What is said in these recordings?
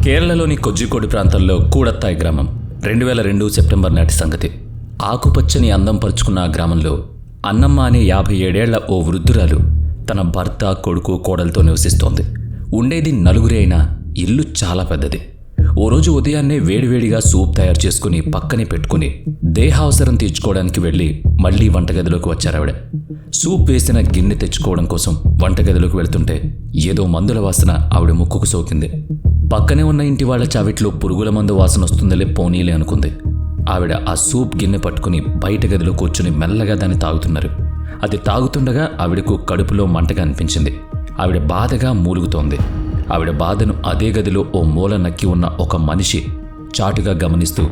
కేరళలోని కొజ్జికోడి ప్రాంతంలో కూడత్తాయి గ్రామం 2002 సెప్టెంబర్ నాటి సంగతి. ఆకుపచ్చని అందం పరుచుకున్న ఆ గ్రామంలో అన్నమ్మ అనే 57 ఏళ్ల ఓ వృద్ధురాలు తన భర్త, కొడుకు, కోడలతో నివసిస్తోంది. ఉండేది నలుగురే అయినా ఇల్లు చాలా పెద్దది. ఓ రోజు ఉదయాన్నే వేడివేడిగా సూప్ తయారు చేసుకుని పక్కనే పెట్టుకుని దేహావసరం తీర్చుకోవడానికి వెళ్ళి మళ్లీ వంటగదిలోకి వచ్చారావిడ. సూప్ వేసిన గిన్నె తెచ్చుకోవడం కోసం వంటగదిలోకి వెళ్తుంటే ఏదో మందుల వాసన ఆవిడ ముక్కుకు సోకింది. పక్కనే ఉన్న ఇంటి వాళ్ల చావిట్లో పురుగుల మందు వాసన వస్తుందిలే, పోనీలే అనుకుంది. ఆవిడ ఆ సూప్ గిన్నె పట్టుకుని బయట గదిలో కూర్చుని మెల్లగా దాన్ని తాగుతున్నారు. అది తాగుతుండగా ఆవిడకు కడుపులో మంటగా అనిపించింది. ఆవిడ బాధగా మూలుగుతోంది. ఆవిడ బాధను అదే గదిలో ఓ మూల నక్కి ఉన్న ఒక మనిషి చాటుగా గమనిస్తూ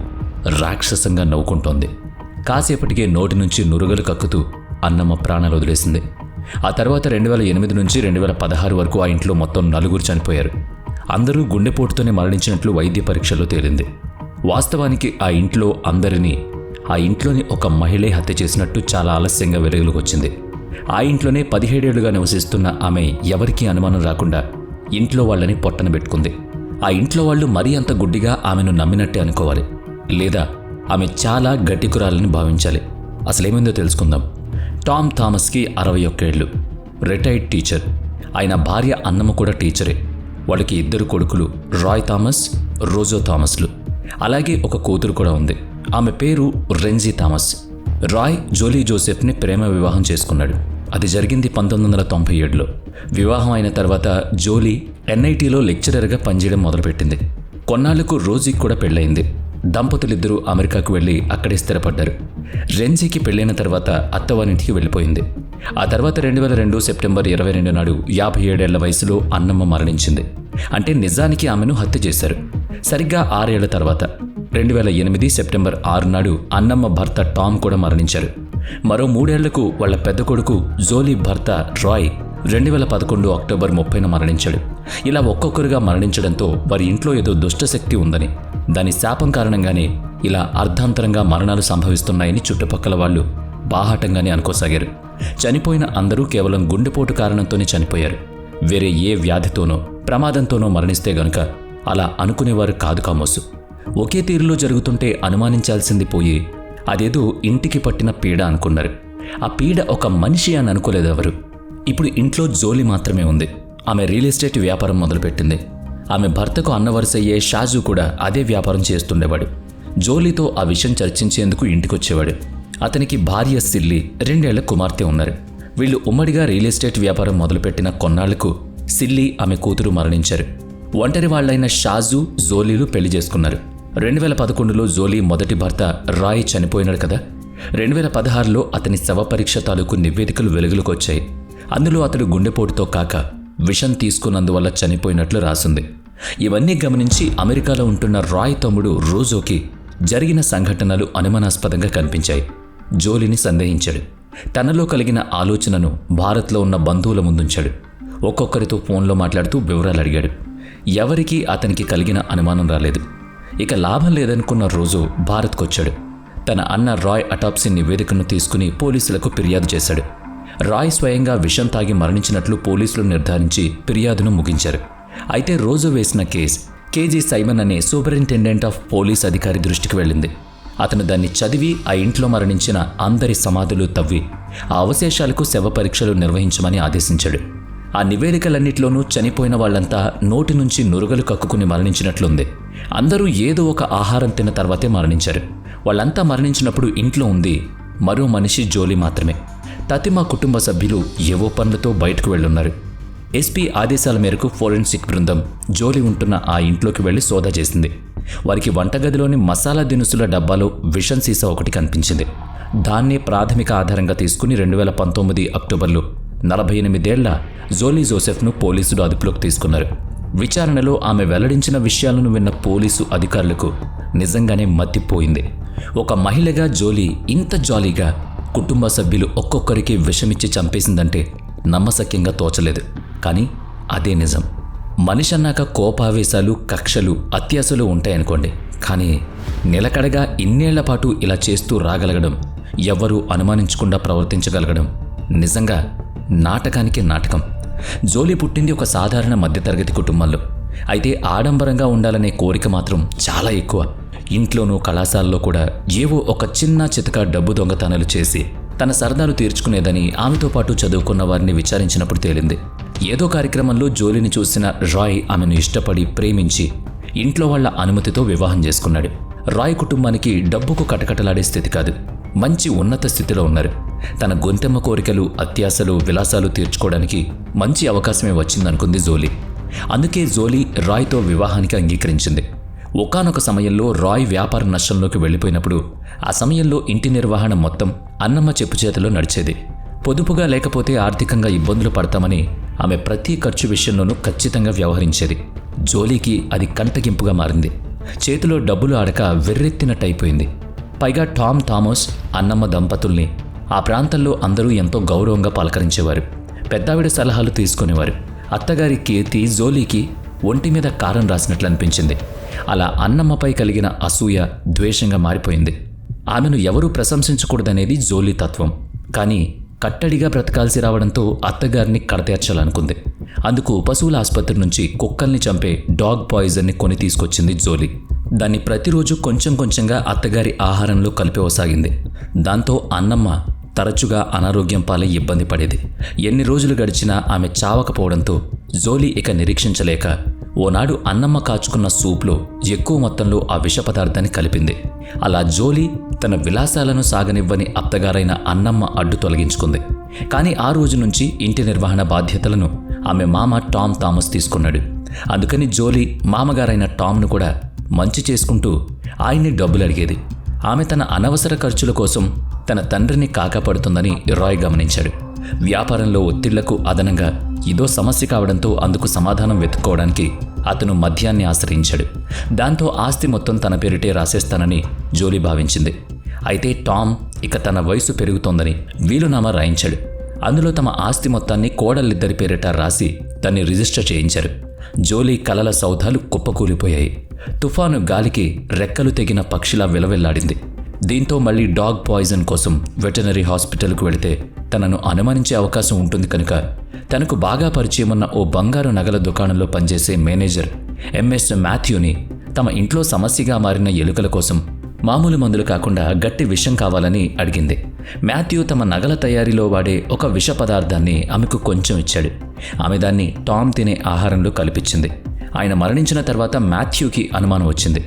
రాక్షసంగా నవ్వుకుంటోంది. కాసేపటికే నోటి నుంచి నురుగలు కక్కుతూ అన్నమ్మ ప్రాణాలు వదిలేసింది. ఆ తర్వాత 2008 నుంచి 2016 వరకు ఆ ఇంట్లో మొత్తం 4 చనిపోయారు. అందరూ గుండెపోటుతోనే మరణించినట్లు వైద్య పరీక్షల్లో తేలింది. వాస్తవానికి ఆ ఇంట్లోని ఒక మహిళే హత్య చేసినట్టు చాలా ఆలస్యంగా వెలుగులోకి వచ్చింది. ఆ ఇంట్లోనే 17 ఏళ్లుగా నివసిస్తున్న ఆమె ఎవరికీ అనుమానం రాకుండా ఇంట్లో వాళ్ళని పొట్టన పెట్టుకుంది. ఆ ఇంట్లో వాళ్ళు మరీ అంత గుడ్డిగా ఆమెను నమ్మినట్టే అనుకోవాలి, లేదా ఆమె చాలా గట్టికురాలని భావించాలి. అసలేమైందో తెలుసుకుందాం. టామ్ థామస్కి 61 ఏళ్ళు, రిటైర్డ్ టీచర్. ఆయన భార్య అన్నమ్మ కూడా టీచరే. వాళ్ళకి 2 కొడుకులు, రాయ్ థామస్, రోజో థామస్లు. అలాగే ఒక కూతురు కూడా ఉంది. ఆమె పేరు రెంజీ థామస్. రాయ్ జోలీ జోసెఫ్ని ప్రేమ వివాహం చేసుకున్నాడు. అది జరిగింది 1997లో. వివాహం అయిన తర్వాత జోలీ NITలో లెక్చరర్గా పనిచేయడం మొదలుపెట్టింది. కొన్నాళ్లకు రోజీకి కూడా పెళ్ళయింది. దంపతులిద్దరూ అమెరికాకు వెళ్ళి అక్కడే స్థిరపడ్డారు. రెంజీకి పెళ్ళైన తర్వాత అత్తవారింటికి వెళ్ళిపోయింది. ఆ తర్వాత 2002 సెప్టెంబర్ 22 నాడు 57 ఏళ్ల వయసులో అన్నమ్మ మరణించింది. అంటే నిజానికి ఆమెను హత్య చేశారు. సరిగ్గా 6 ఏళ్ల తర్వాత 2008 సెప్టెంబర్ 6 నాడు అన్నమ్మ భర్త టామ్ కూడా మరణించారు. మరో 3 ఏళ్లకు వాళ్ల పెద్ద కొడుకు జోలీ భర్త రాయ్ 2011 అక్టోబర్ 30న మరణించాడు. ఇలా ఒక్కొక్కరుగా మరణించడంతో వారి ఇంట్లో ఏదో దుష్టశక్తి ఉందని, దాని శాపం కారణంగానే ఇలా అర్ధాంతరంగా మరణాలు సంభవిస్తున్నాయని చుట్టుపక్కల వాళ్ళు బాహాటంగానే అనుకోసాగారు. చనిపోయిన అందరూ కేవలం గుండెపోటు కారణంతోనే చనిపోయారు. వేరే ఏ వ్యాధితోనో ప్రమాదంతోనో మరణిస్తే గనుక అలా అనుకునేవారు కాదు కామోసు. ఒకే తీరులో జరుగుతుంటే అనుమానించాల్సింది పోయి అదేదో ఇంటికి పట్టిన పీడ అనుకున్నారు. ఆ పీడ ఒక మనిషి అని అనుకోలేదు ఎవరు. ఇప్పుడు ఇంట్లో జోలీ మాత్రమే ఉంది. ఆమె రియల్ ఎస్టేట్ వ్యాపారం మొదలుపెట్టింది. ఆమె భర్తకు అన్నవరసయ్యే షాజు కూడా అదే వ్యాపారం చేస్తుండేవాడు. జోలీతో ఆ విషయం చర్చించేందుకు ఇంటికొచ్చేవాడు. అతనికి భార్య సిల్లీ, 2 ఏళ్ల కుమార్తె ఉన్నారు. వీళ్ళు ఉమ్మడిగా రియల్ ఎస్టేట్ వ్యాపారం మొదలుపెట్టిన కొన్నాళ్లకు సిల్లీ, ఆమె కూతురు మరణించారు. ఒంటరి వాళ్లైన షాజు, జోలీలు పెళ్లి చేసుకున్నారు. 2011లో జోలీ మొదటి భర్త రాయ్ చనిపోయినాడు కదా. 2016లో అతని శవ పరీక్ష తాలూకు నివేదికలు వెలుగులోకి వచ్చాయి. అందులో అతడు గుండెపోటుతో కాక విషం తీసుకున్నందువల్ల చనిపోయినట్లు రాసింది. ఇవన్నీ గమనించి అమెరికాలో ఉంటున్న రాయ్ తమ్ముడు రోజోకి జరిగిన సంఘటనలు అనుమానాస్పదంగా కనిపించాయి. జోలీని సందేహించాడు. తనలో కలిగిన ఆలోచనను భారత్లో ఉన్న బంధువుల ముందుంచాడు. ఒక్కొక్కరితో ఫోన్లో మాట్లాడుతూ వివరాలు అడిగాడు. ఎవరికీ అతనికి కలిగిన అనుమానం రాలేదు. ఇక లాభం లేదనుకున్న రోజు భారత్కొచ్చాడు. తన అన్న రాయ్ అటాప్సీ నివేదికను తీసుకుని పోలీసులకు ఫిర్యాదు చేశాడు. రాయ్ స్వయంగా విషం తాగి మరణించినట్లు పోలీసులు నిర్ధారించి ఫిర్యాదును ముగించారు. అయితే రోజు వేసిన కేసు కేజీ సైమన్ అనే సూపరింటెండెంట్ ఆఫ్ పోలీస్ అధికారి దృష్టికి వెళ్ళింది. అతను దాన్ని చదివి ఆ ఇంట్లో మరణించిన అందరి సమాధులు తవ్వి ఆ అవశేషాలకు శవ పరీక్షలు నిర్వహించమని ఆదేశించాడు. ఆ నివేదికలన్నిట్లోనూ చనిపోయిన వాళ్లంతా నోటి నుంచి నురుగలు కక్కుకుని మరణించినట్లుంది. అందరూ ఏదో ఒక ఆహారం తిన్న తర్వాతే మరణించారు. వాళ్ళంతా మరణించినప్పుడు ఇంట్లో ఉంది మరో మనిషి జోలీ మాత్రమే. తతిమా కుటుంబ సభ్యులు ఏవో పనులతో బయటకు వెళ్ళున్నారు. ఎస్పీ ఆదేశాల మేరకు ఫోరెన్సిక్ బృందం జోలీ ఉంటున్న ఆ ఇంట్లోకి వెళ్లి సోదా చేసింది. వారికి వంటగదిలోని మసాలా దినుసుల డబ్బాలో విషం సీసా ఒకటి కనిపించింది. దాన్నే ప్రాథమిక ఆధారంగా తీసుకుని 2019 అక్టోబర్లో 48 ఏళ్ల జోలీ జోసెఫ్ను పోలీసులు అదుపులోకి తీసుకున్నారు. విచారణలో ఆమె వెల్లడించిన విషయాలను విన్న పోలీసు అధికారులకు నిజంగానే మత్తిపోయింది. ఒక మహిళగా జోలీ ఇంత జాలీగా కుటుంబ సభ్యులు ఒక్కొక్కరికి విషమిచ్చి చంపేసిందంటే నమ్మశక్యంగా తోచలేదు. కానీ అదే నిజం. మనిషి అన్నాక కోపావేశాలు, కక్షలు, అత్యాశలు ఉంటాయనుకోండి. కానీ నిలకడగా ఇన్నేళ్ల పాటు ఇలా చేస్తూ రాగలగడం, ఎవ్వరూ అనుమానించకుండా ప్రవర్తించగలగడం నిజంగా నాటకానికి నాటకం. జోలీ పుట్టింది ఒక సాధారణ మధ్యతరగతి కుటుంబంలో. అయితే ఆడంబరంగా ఉండాలనే కోరిక మాత్రం చాలా ఎక్కువ. ఇంట్లోనూ కళాశాలలో కూడా ఏవో ఒక చిన్న చితక డబ్బు దొంగతనాలు చేసి తన సరదాలు తీర్చుకునేదని ఆమెతో పాటు చదువుకున్న వారిని విచారించినప్పుడు తేలింది. ఏదో కార్యక్రమంలో జోలీని చూసిన రాయ్ ఆమెను ఇష్టపడి ప్రేమించి ఇంట్లో వాళ్ల అనుమతితో వివాహం చేసుకున్నాడు. రాయ్ కుటుంబానికి డబ్బుకు కటకటలాడే స్థితి కాదు, మంచి ఉన్నత స్థితిలో ఉన్నారు. తన గొంతెమ్మ కోరికలు, అత్యాశలు, విలాసాలు తీర్చుకోవడానికి మంచి అవకాశమే వచ్చిందనుకుంది జోలీ. అందుకే జోలీ రాయ్తో వివాహానికి అంగీకరించింది. ఒకానొక సమయంలో రాయ్ వ్యాపార నష్టంలోకి వెళ్ళిపోయినప్పుడు ఆ సమయంలో ఇంటి నిర్వహణ మొత్తం అన్నమ్మ చెప్పు చేతిలో నడిచేది. పొదుపుగా లేకపోతే ఆర్థికంగా ఇబ్బందులు పడతామని ఆమె ప్రతి ఖర్చు విషయంలోనూ ఖచ్చితంగా వ్యవహరించేది. జోలీకి అది కంటగింపుగా మారింది. చేతిలో డబ్బులు ఆడక వెర్రెత్తినట్టయిపోయింది. పైగా టామ్ థామస్, అన్నమ్మ దంపతుల్ని ఆ ప్రాంతంలో అందరూ ఎంతో గౌరవంగా పలకరించేవారు. పెద్దావిడ సలహాలు తీసుకునేవారు. అత్తగారి కీర్తి జోలీకి ఒంటి మీద కారం రాసినట్లు అనిపించింది. అలా అన్నమ్మపై కలిగిన అసూయ ద్వేషంగా మారిపోయింది. ఆమెను ఎవరూ ప్రశంసించకూడదనేది జోలీ తత్వం. కానీ కట్టడిగా బ్రతకాల్సి రావడంతో అత్తగారిని కడతేర్చాలనుకుంది. అందుకు పశువుల ఆసుపత్రి నుంచి కుక్కల్ని చంపే డాగ్ పాయిజన్ని కొని తీసుకొచ్చింది జోలీ. దాన్ని ప్రతిరోజు కొంచెం కొంచెంగా అత్తగారి ఆహారంలో కలిపివసాగింది. దాంతో అన్నమ్మ తరచుగా అనారోగ్యం పాలై ఇబ్బంది పడేది. ఎన్ని రోజులు గడిచినా ఆమె చావకపోవడంతో జోలీ ఇక నిరీక్షించలేక ఓనాడు అన్నమ్మ కాచుకున్న సూప్లో ఎక్కువ మొత్తంలో ఆ విష పదార్థాన్ని కలిపింది. అలా జోలీ తన విలాసాలను సాగనివ్వని అత్తగారైన అన్నమ్మ అడ్డు తొలగించుకుంది. కానీ ఆ రోజు నుంచి ఇంటి నిర్వహణ బాధ్యతలను ఆమె మామ టామ్ థామస్ తీసుకున్నాడు. అందుకని జోలీ మామగారైన టామ్ను కూడా మంచి చేసుకుంటూ ఆయన్ని డబ్బులు అడిగేది. ఆమె తన అనవసర ఖర్చుల కోసం తన తండ్రిని కాకాపడుతుందని రాయ్ గమనించాడు. వ్యాపారంలో ఒత్తిళ్లకు అదనంగా ఇదో సమస్య కావడంతో అందుకు సమాధానం వెతుక్కోవడానికి అతను మద్యాన్ని ఆశ్రయించాడు. దాంతో ఆస్తి మొత్తం తన పేరిటే రాసేస్తానని జోలీ భావించింది. అయితే టామ్ ఇక తన వయసు పెరుగుతోందని వీలునామా రాయించాడు. అందులో తమ ఆస్తి మొత్తాన్ని కోడళ్ళిద్దరి పేరిట రాసి దాన్ని రిజిస్టర్ చేయించారు. జోలీ కలల సౌధాలు కుప్పకూలిపోయాయి. తుఫాను గాలికి రెక్కలు తెగిన పక్షిలా విలవెల్లాడింది. దీంతో మళ్ళీ డాగ్ పాయిజన్ కోసం వెటర్నరీ హాస్పిటల్కు వెళితే తనను అనుమానించే అవకాశం ఉంటుంది కనుక తనకు బాగా పరిచయం ఉన్న ఓ బంగారు నగల దుకాణంలో పనిచేసే మేనేజర్ ఎంఎస్ మాథ్యూని తమ ఇంట్లో సమస్యగా మారిన ఎలుకల కోసం మామూలు మందులు కాకుండా గట్టి విషం కావాలని అడిగింది. మాథ్యూ తమ నగల తయారీలో వాడే ఒక విష పదార్థాన్ని ఆమెకు కొంచెం ఇచ్చాడు. ఆమె దాన్ని టామ్ తినే ఆహారంలో కలిపించింది. ఆయన మరణించిన తర్వాత మాథ్యూకి అనుమానం వచ్చింది.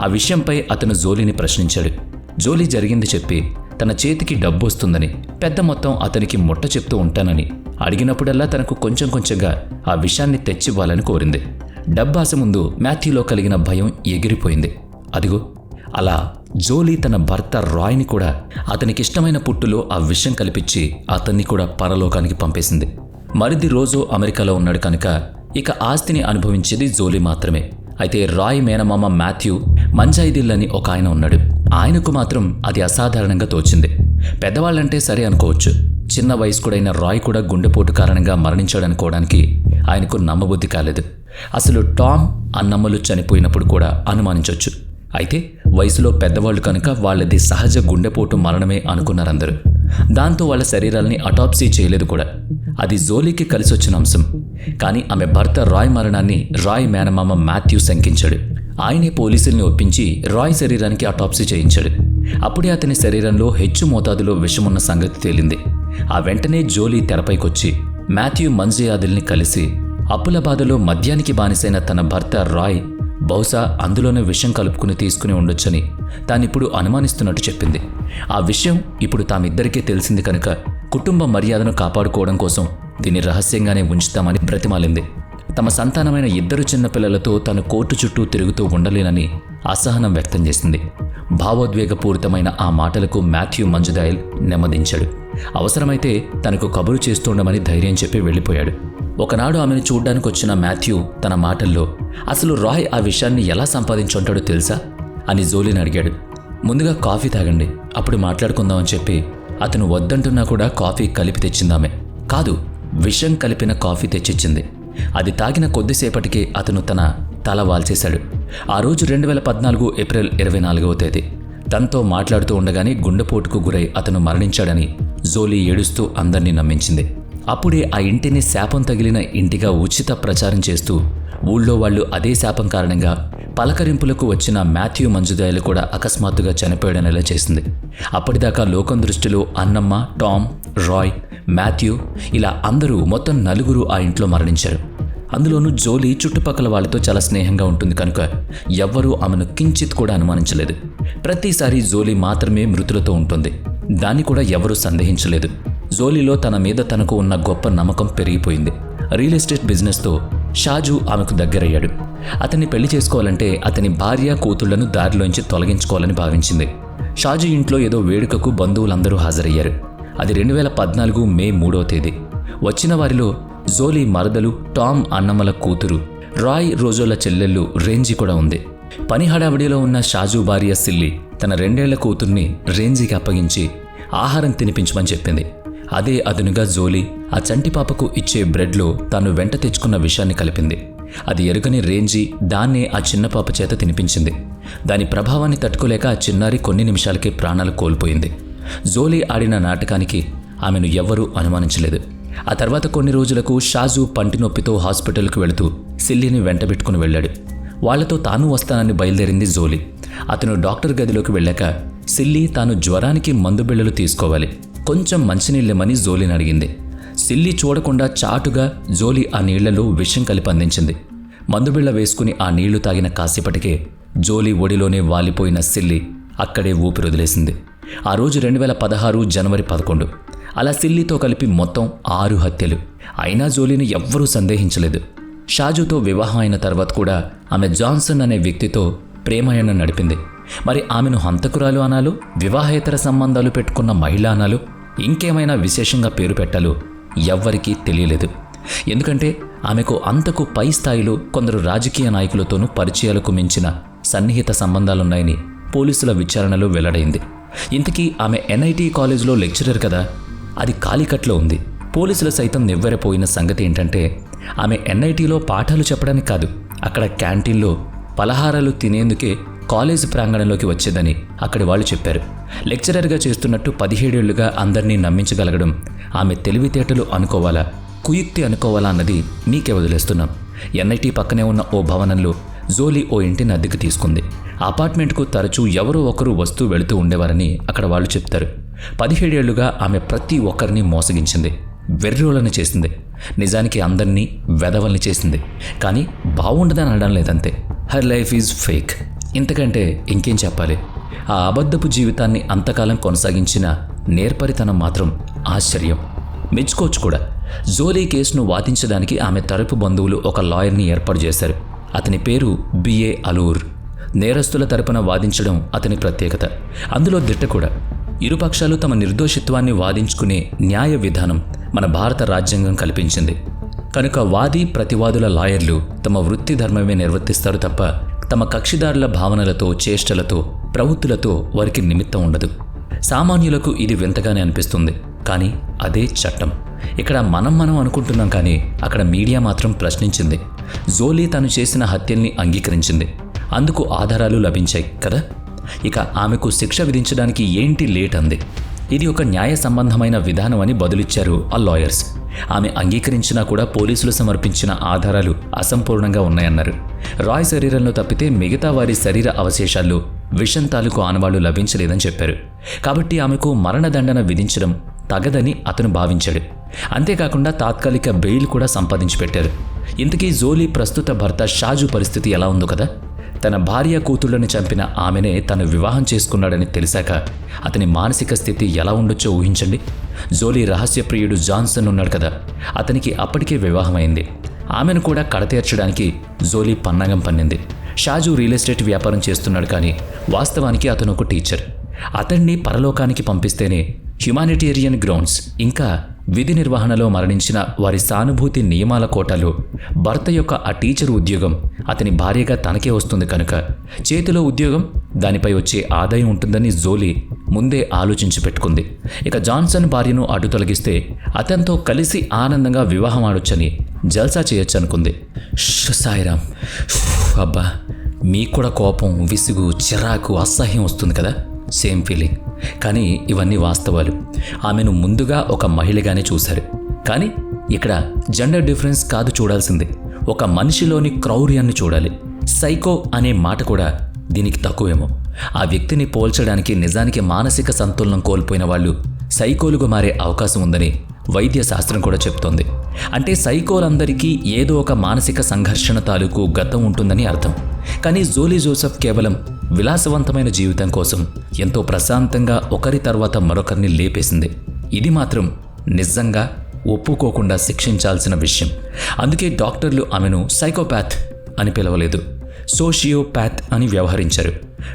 ఆ విషయంపై అతను జోలీని ప్రశ్నించాడు. జోలీ జరిగింది చెప్పి తన చేతికి డబ్బు వస్తుందని, పెద్ద మొత్తం అతనికి ముట్ట చెప్తూ ఉంటానని అడిగినప్పుడల్లా తనకు కొంచెం కొంచెంగా ఆ విషయాన్ని తెచ్చివ్వాలని కోరింది. డబ్బాస ముందు మాథ్యూలో కలిగిన భయం ఎగిరిపోయింది. అదిగో అలా జోలీ తన భర్త రాయ్ని కూడా అతనికిష్టమైన పుట్టులో ఆ విషయం కల్పించి అతన్ని కూడా పరలోకానికి పంపేసింది. మరిది రోజు అమెరికాలో ఉన్నాడు కనుక ఇక ఆస్తిని అనుభవించేది జోలీ మాత్రమే. అయితే రాయ్ మేనమామ మాథ్యూ మంజాయిదిల్ అని ఒక ఆయన ఉన్నాడు. ఆయనకు మాత్రం అది అసాధారణంగా తోచింది. పెద్దవాళ్ళంటే సరే అనుకోవచ్చు, చిన్న వయస్కుడైన రాయ్ కూడా గుండెపోటు కారణంగా మరణించాడనుకోవడానికి ఆయనకు నమ్మబుద్ధి కాలేదు. అసలు టామ్, అన్నమ్మలు చనిపోయినప్పుడు కూడా అనుమానించవచ్చు. అయితే వయసులో పెద్దవాళ్ళు కనుక వాళ్ళది సహజ గుండెపోటు మరణమే అనుకున్నారందరూ. దాంతో వాళ్ళ శరీరాల్ని అటాప్సీ చేయలేదు కూడా. అది జోలీకి కలిసొచ్చిన అంశం. కానీ ఆమె భర్త రాయ్ మరణాన్ని రాయ్ మేనమామ మాథ్యూ శంకించాడు. ఆయనే పోలీసుల్ని ఒప్పించి రాయ్ శరీరానికి అటాప్సీ చేయించాడు. అప్పుడే అతని శరీరంలో హెచ్చు మోతాదులో విషమున్న సంగతి తేలింది. ఆ వెంటనే జోలీ తెరపైకొచ్చి మాథ్యూ మంజియాదిల్ని కలిసి అప్పుల బాధలో మద్యానికి బానిసైన తన భర్త రాయ్ బహుశా అందులోనే విషం కలుపుకుని తీసుకుని ఉండొచ్చని తానిప్పుడు అనుమానిస్తున్నట్టు చెప్పింది. ఆ విషయం ఇప్పుడు తామిద్దరికీ తెలిసింది కనుక కుటుంబ మర్యాదను కాపాడుకోవడం కోసం దీన్ని రహస్యంగానే ఉంచుతామని బ్రతిమాలింది. తమ సంతానమైన 2 చిన్నపిల్లలతో తను కోర్టు చుట్టూ తిరుగుతూ ఉండలేనని అసహనం వ్యక్తం చేసింది. భావోద్వేగపూరితమైన ఆ మాటలకు మాథ్యూ మంజుదాయిల్ నెమ్మదించాడు. అవసరమైతే తనకు కబురు చేస్తుండమని ధైర్యం చెప్పి వెళ్ళిపోయాడు. ఒకనాడు ఆమెను చూడ్డానికి వచ్చిన మాథ్యూ తన మాటల్లో అసలు రాయ్ ఆ విషయాన్ని ఎలా సంపాదించుంటాడో తెలుసా అని జోలీని అడిగాడు. ముందుగా కాఫీ తాగండి, అప్పుడు మాట్లాడుకుందామని చెప్పి అతను వద్దంటున్నా కూడా కాఫీ కలిపి తెచ్చిందామె. కాదు, విషం కలిపిన కాఫీ తెచ్చిచ్చింది. అది తాగిన కొద్దిసేపటికే అతను తన తల వాల్చేశాడు. ఆ రోజు 2014 ఏప్రిల్ 24వ తేదీ. తనతో మాట్లాడుతూ ఉండగానే గుండెపోటుకు గురై అతను మరణించాడని జోలీ ఏడుస్తూ అందర్నీ నమ్మించింది. అప్పుడే ఆ ఇంటిని శాపం తగిలిన ఇంటిగా ఉచిత ప్రచారం చేస్తూ ఊళ్ళో వాళ్ళు అదే శాపం కారణంగా పలకరింపులకు వచ్చిన మాథ్యూ మంజుదాయలు కూడా అకస్మాత్తుగా చనిపోయాడనేలా చేసింది. అప్పటిదాకా లోకం దృష్టిలో అన్నమ్మ, టామ్, రాయ్, మాథ్యూ ఇలా అందరూ మొత్తం 4 ఆ ఇంట్లో మరణించారు. అందులోనూ జోలీ చుట్టుపక్కల వాళ్ళతో చాలా స్నేహంగా ఉంటుంది కనుక ఎవ్వరూ ఆమెను కించిత్ కూడా అనుమానించలేదు. ప్రతిసారి జోలీ మాత్రమే మృతులతో ఉంటుంది. దాన్ని కూడా ఎవరూ సందేహించలేదు. జోలీలో తన మీద తనకు ఉన్న గొప్ప నమ్మకం పెరిగిపోయింది. రియల్ ఎస్టేట్ బిజినెస్తో షాజు ఆమెకు దగ్గరయ్యాడు. అతన్ని పెళ్లి చేసుకోవాలంటే అతని భార్య, కూతుళ్లను దారిలోంచి తొలగించుకోవాలని భావించింది. షాజు ఇంట్లో ఏదో వేడుకకు బంధువులందరూ హాజరయ్యారు. అది 2014 మే 3వ తేదీ. వచ్చిన వారిలో జోలీ మరదలు, టామ్ అన్నమ్మల కూతురు, రాయ్ రోజోల చెల్లెళ్ళు రేంజీ కూడా ఉంది. పని హడావిడిలో ఉన్న షాజు భార్య సిల్లీ తన 2 ఏళ్ల కూతుర్ని రేంజీకి అప్పగించి ఆహారం తినిపించమని చెప్పింది. అదే అదునుగా జోలీ ఆ చంటి పాపకు ఇచ్చే బ్రెడ్లో తాను వెంట తెచ్చుకున్న విషయాన్ని కలిపింది. అది ఎరుగని రేంజీ దాన్నే ఆ చిన్న పాప చేత తినిపించింది. దాని ప్రభావాన్ని తట్టుకోలేక ఆ చిన్నారి కొన్ని నిమిషాలకే ప్రాణాలు కోల్పోయింది. జోలీ ఆడిన నాటకానికి ఆమెను ఎవ్వరూ అనుమానించలేదు. ఆ తర్వాత కొన్ని రోజులకు షాజు పంటి నొప్పితో హాస్పిటల్కు వెళుతూ సిల్లీని వెంటబెట్టుకుని వెళ్ళాడు. వాళ్లతో తాను వస్తానని బయలుదేరింది జోలీ. అతను డాక్టర్ గదిలోకి వెళ్ళాక సిల్లీ తాను జ్వరానికి మందు బిళ్ళలు తీసుకోవాలి, కొంచెం మంచినీళ్ళమని జోలీని అడిగింది. సిల్లీ చూడకుండా చాటుగా జోలీ ఆ నీళ్లలో విషం కలిపి అందించింది. మందుబిళ్ళ వేసుకుని ఆ నీళ్లు తాగిన కాసేపటికే జోలీ ఒడిలోనే వాలిపోయిన సిల్లీ అక్కడే ఊపిరొదిలేసింది. ఆ రోజు 2016 జనవరి 11. అలా సిల్లీతో కలిపి మొత్తం 6 హత్యలు. అయినా జోలీని ఎవ్వరూ సందేహించలేదు. షాజుతో వివాహం అయిన తర్వాత కూడా ఆమె జాన్సన్ అనే వ్యక్తితో ప్రేమాయణం నడిపింది. మరి ఆమెను హంతకురాలు అనాలో, వివాహేతర సంబంధాలు పెట్టుకున్న మహిళ అనాలో, ఇంకేమైనా విశేషంగా పేరు పెట్టాలో ఎవ్వరికీ తెలియలేదు. ఎందుకంటే ఆమెకు అంతకు పై స్థాయిలో కొందరు రాజకీయ నాయకులతోనూ పరిచయాలకు మించిన సన్నిహిత సంబంధాలున్నాయని పోలీసుల విచారణలో వెల్లడైంది. ఇంతకీ ఆమె NIT కాలేజీలో లెక్చరర్ కదా, అది కాలికట్లో ఉంది. పోలీసులు సైతం నివ్వెరపోయిన సంగతి ఏంటంటే ఆమె NITలో పాఠాలు చెప్పడానికి కాదు, అక్కడ క్యాంటీన్లో పలహారాలు తినేందుకే కాలేజ్ ప్రాంగణంలోకి వచ్చేదని అక్కడి వాళ్ళు చెప్పారు. లెక్చరర్గా చేస్తున్నట్టు 17 ఏళ్లుగా అందరినీ నమ్మించగలగడం ఆమె తెలివితేటలు అనుకోవాలా, కుయుక్తి అనుకోవాలా అన్నది మీకే వదిలేస్తున్నాం. NIT పక్కనే ఉన్న ఓ భవనంలో జోలీ ఓ ఇంటిని అద్దెకు తీసుకుంది. అపార్ట్మెంట్కు తరచూ ఎవరో ఒకరు వస్తూ వెళుతూ ఉండేవారని అక్కడ వాళ్ళు చెప్తారు. 17 ఏళ్లుగా ఆమె ప్రతి ఒక్కరిని మోసగించింది, వెర్రోలని చేసింది. నిజానికి అందరినీ వెధవల్ని చేసింది. కానీ బాగుండదని అనడం లేదంతే. Her life is fake. ఇంతకంటే ఇంకేం చెప్పాలి. ఆ అబద్ధపు జీవితాన్ని అంతకాలం కొనసాగించిన నేర్పరితనం మాత్రం ఆశ్చర్యం, మెచ్చుకోవచ్చు కూడా. జోలీ కేసును వాదించడానికి ఆమె తరపు బంధువులు ఒక లాయర్ని ఏర్పాటు చేశారు. అతని పేరు B.A. అలూర్. నేరస్తుల తరపున వాదించడం అతని ప్రత్యేకత, అందులో దిట్ట కూడా. ఇరుపక్షాలు తమ నిర్దోషిత్వాన్ని వాదించుకునే న్యాయ విధానం మన భారత రాజ్యాంగం కల్పించింది. కనుక వాది ప్రతివాదుల లాయర్లు తమ వృత్తి ధర్మమే నిర్వర్తిస్తారు తప్ప తమ కక్షిదారుల భావనలతో, చేష్టలతో, ప్రవృత్తులతో వారికి నిమిత్తం ఉండదు. సామాన్యులకు ఇది వింతగానే అనిపిస్తుంది, కానీ అదే చట్టం. ఇక్కడ మనం అనుకుంటున్నాం, కానీ అక్కడ మీడియా మాత్రం ప్రశ్నించింది. జోలీ తను చేసిన హత్యల్ని అంగీకరించింది. అందుకు ఆధారాలు లభించాయి కదా. ఇక ఆమెకు శిక్ష విధించడానికి ఏంటి లేట్ అంది. ఇది ఒక న్యాయ సంబంధమైన విధానం అని బదులిచ్చారు ఆ లాయర్స్. ఆమె అంగీకరించినా కూడా పోలీసులు సమర్పించిన ఆధారాలు అసంపూర్ణంగా ఉన్నాయన్నారు. రాయ్ శరీరంలో తప్పితే మిగతా వారి శరీర అవశేషాల్లో విషం తాలూకు ఆనవాళ్లు లభించలేదని చెప్పారు. కాబట్టి ఆమెకు మరణదండన విధించడం తగదని అతను భావించాడు. అంతేకాకుండా తాత్కాలిక బెయిల్ కూడా సంపాదించి పెట్టారు. ఇంతకీ జోలీ ప్రస్తుత భర్త షాజు పరిస్థితి ఎలా ఉందో కదా. తన భార్య కూతుళ్లను చంపిన ఆమెనే తను వివాహం చేసుకున్నాడని తెలిసాక అతని మానసిక స్థితి ఎలా ఉండొచ్చో ఊహించండి. జోలీ రహస్యప్రియుడు జాన్సన్ ఉన్నాడు కదా, అతనికి అప్పటికే వివాహమైంది. ఆమెను కూడా కడతీర్చడానికి జోలీ పన్నాగం పన్నింది. షాజు రియల్ ఎస్టేట్ వ్యాపారం చేస్తున్నాడు, కానీ వాస్తవానికి అతను ఒక టీచర్. అతన్ని పరలోకానికి పంపిస్తేనే హ్యుమానిటేరియన్ గ్రౌండ్స్ ఇంకా విధి నిర్వహణలో మరణించిన వారి సానుభూతి నియమాల కోటాలో భర్త యొక్క ఆ టీచర్ ఉద్యోగం అతని భార్యగా తనకే వస్తుంది కనుక చేతిలో ఉద్యోగం, దానిపై వచ్చే ఆదాయం ఉంటుందని జోలీ ముందే ఆలోచించి పెట్టుకుంది. ఇక జాన్సన్ భార్యను అడ్డు తొలగిస్తే అతనితో కలిసి ఆనందంగా వివాహం ఆడొచ్చని, జల్సా చేయొచ్చు అనుకుంది. సాయిరామ్. అబ్బా, మీకు కూడా కోపం, విసుగు, చిరాకు, అసహ్యం వస్తుంది కదా. Same feeling. కానీ ఇవన్నీ వాస్తవాలు. ఆమెను ముందుగా ఒక మహిళగానే చూశారు. కానీ ఇక్కడ జెండర్ డిఫరెన్స్ కాదు చూడాల్సింది, ఒక మనిషిలోని క్రౌర్యాన్ని చూడాలి. సైకో అనే మాట కూడా దీనికి తక్కువేమో. ఆ వ్యక్తిని పోల్చడానికి నిజానికి మానసిక సంతులనం కోల్పోయిన వాళ్ళు సైకోలుగా మారే అవకాశం ఉందని వైద్య శాస్త్రం కూడా చెప్తోంది. అంటే సైకోలందరికీ ఏదో ఒక మానసిక సంఘర్షణ తాలూకు గతం ఉంటుందని అర్థం. కానీ జోలీ జోసెఫ్ కేవలం విలాసవంతమైన జీవితం కోసం ఎంతో ప్రశాంతంగా ఒకరి తర్వాత మరొకరిని లేపేసింది. ఇది మాత్రం నిజంగా ఒప్పుకోకుండా శిక్షించాల్సిన విషయం. అందుకే డాక్టర్లు ఆమెను సైకోపాత్ అని పిలవలేదు, సోషియోపాత్ అని వ్యవహరించారు.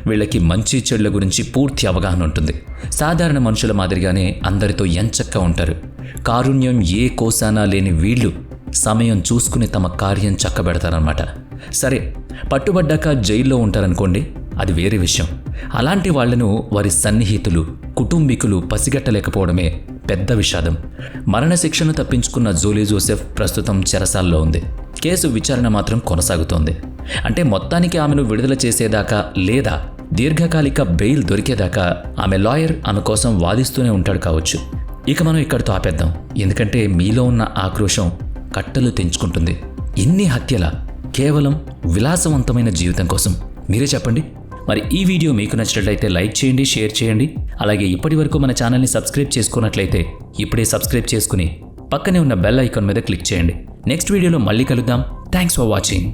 వీళ్ళకి మంచి చెడుల గురించి పూర్తి అవగాహన ఉంటుంది. సాధారణ మనుషుల మాదిరిగానే అందరితో ఎంచక్కా ఉంటారు. కారుణ్యం ఏ కోసానా లేని వీళ్ళు సమయం చూసుకుని తమ కార్యం చక్కబెడతారన్నమాట. సరే, పట్టుబడ్డాక జైల్లో ఉంటారనుకోండి, అది వేరే విషయం. అలాంటి వాళ్లను వారి సన్నిహితులు, కుటుంబీకులు పసిగట్టలేకపోవడమే పెద్ద విషాదం. మరణశిక్షను తప్పించుకున్న జోలీ జోసెఫ్ ప్రస్తుతం చెరసాల్లో ఉంది. కేసు విచారణ మాత్రం కొనసాగుతోంది. అంటే మొత్తానికి ఆమెను విడుదల చేసేదాకా లేదా దీర్ఘకాలిక బెయిల్ దొరికేదాకా ఆమె లాయర్ ఆమె కోసం వాదిస్తూనే ఉంటాడు కావచ్చు. ఇక మనం ఇక్కడితో ఆపేద్దాం, ఎందుకంటే మీలో ఉన్న ఆక్రోశం కట్టలు తెంచుకుంటుంది. ఇన్ని హత్యల కేవలం విలాసవంతమైన జీవితం కోసం? మీరే చెప్పండి. మరి ఈ వీడియో మీకు నచ్చినట్లయితే లైక్ చేయండి, షేర్ చేయండి. అలాగే ఇప్పటి వరకు మన ఛానల్ని సబ్స్క్రైబ్ చేసుకున్నట్లయితే ఇప్పుడే సబ్స్క్రైబ్ చేసుకుని పక్కనే ఉన్న బెల్ ఐకాన్ మీద క్లిక్ చేయండి. నెక్స్ట్ వీడియోలో మళ్ళీ కలుద్దాం. Thanks for watching.